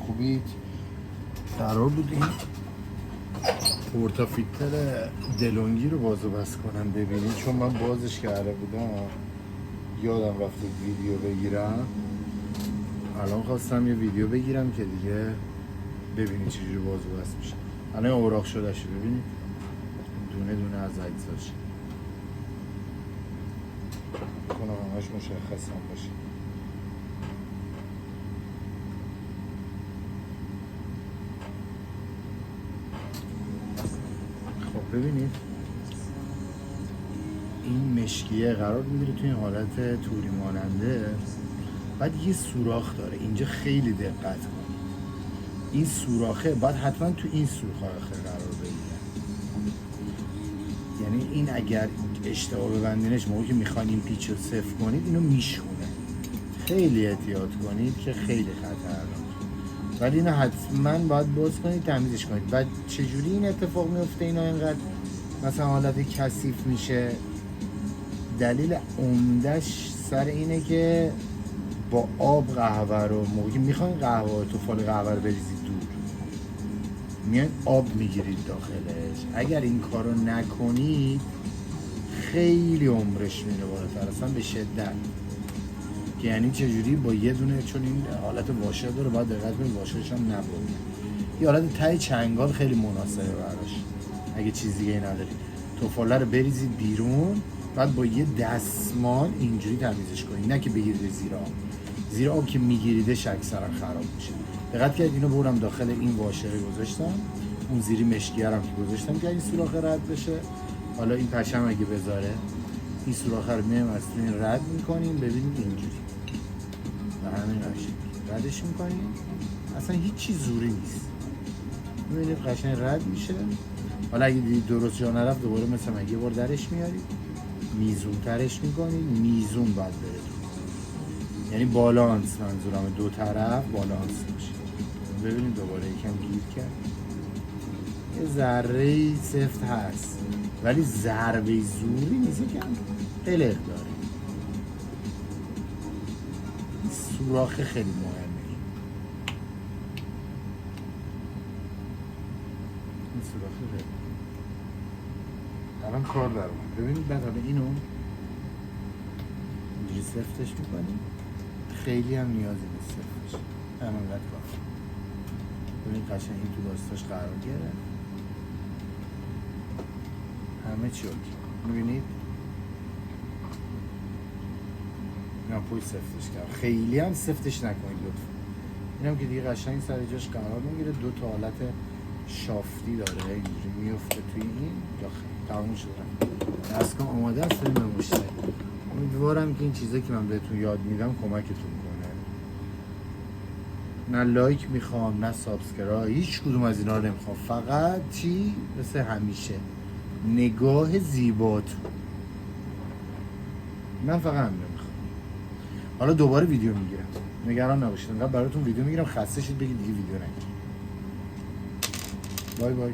خوبید؟ قرار بود این پورتافیلتر دلونگی رو باز و بس کنم ببینید، چون من بازش کرده بودم یادم رفته ویدیو بگیرم. الان خواستم یه ویدیو بگیرم که دیگه ببینید چجوری باز و بس میشه. الان اوراق شده شو ببینید، دونه دونه از اجزاش کنم همش مشخص هم باشه. خب ببینید این مشکیه قرار میگیره توی این حالت توری ماننده، بعد یه سوراخ داره اینجا، خیلی دقت کنید. این سوراخه باید حتما تو این سوراخه قرار بگیره، یعنی این اگر اشتباه ببندینش موقعی که میخواین این پیچ رو صفر کنید اینو میشونه. خیلی احتیاط کنید که خیلی خطرناک، ولی اینو حتما باید باز کنید، تمیزش کنید. بعد چجوری این اتفاق میفته اینا اینقدر مثلا حالت کثیف میشه؟ دلیل عمدش سر اینه که با آب قهوه رو موقعی میخواین قهوه تو فال قهوه رو بریزید دور، میان آب میگیرید داخلش. اگر این کارو نکنید خیلی عمرش میره بالاتر، اصلا به شدت. که یعنی چجوری؟ با یه دونه، چون این حالت واشر داره باید دقت کنید واشرش هم نبرید. یه حالت ته چنگال خیلی مناسبه براش. اگه چیز دیگه ندارید توفاله رو بریزید بیرون، بعد با یه دستمال اینجوری تمیزش کنید، نه که بگیرید زیر آب. زیر آب که میگیریدش اکثرا خراب میشه. دقت کنید اینو برم داخل این واشر گذاشتم، اون زیری مشکیه هم که گذاشتم که این سوراخ رد بشه. حالا این پشم اگه بذاره این سوراخ رو میایم از تو این رد میکنیم، ببینید اینجوری و همین قشنگ ردش میکنیم، اصلا هیچ چیز زوری نیست. ببینید قشنگ رد میشه. حالا اگه دیدید درست جا نرفت دوباره مثلا یه بار درش میارید، میزون ترش میکنید، میزون باید بره تو، یعنی بالانس، منظورم دو طرف بالانس باشه. ببینید دوباره یکم گیر کرد، یه ذره سفت هست ولی ضربه زوری نیست، یکم قلق داره. این سوراخ خیلی مهمه، این سوراخ خیلی الان کار در اومد. ببینید بعد حالا اینو اینجوری سفتش میکنیم، خیلی هم نیازی نیست سفتش، همینقدر کافیه. ببینید قشنگ این تو راستاش قرار گرفت، همه چی اوکی. میبینید اینا پوی سفتش کرد، خیلی هم سفتش نکنید لطفا. اینم که دیگه قشنگ سر جاش قرار میگیره، دو تا حالت شافتی داره اینجوری میفته توی این داخل. تموم شده، دستگاه آماده است بریم به مشتری. امیدوارم که این چیزا که من بهتون یاد میدم کمکتون کنه. نه لایک میخوام نه سابسکرایب، هیچ کدوم از اینا رو نمیخوام، فقط چی مثل همیشه نگاه زیباتون. من فقط همین رو میخوام. حالا دوباره ویدیو میگیرم، نگران نباشید، انقدر براتون ویدیو میگیرم خسته شید بگید دیگه ویدیو نگیرم. بای بای.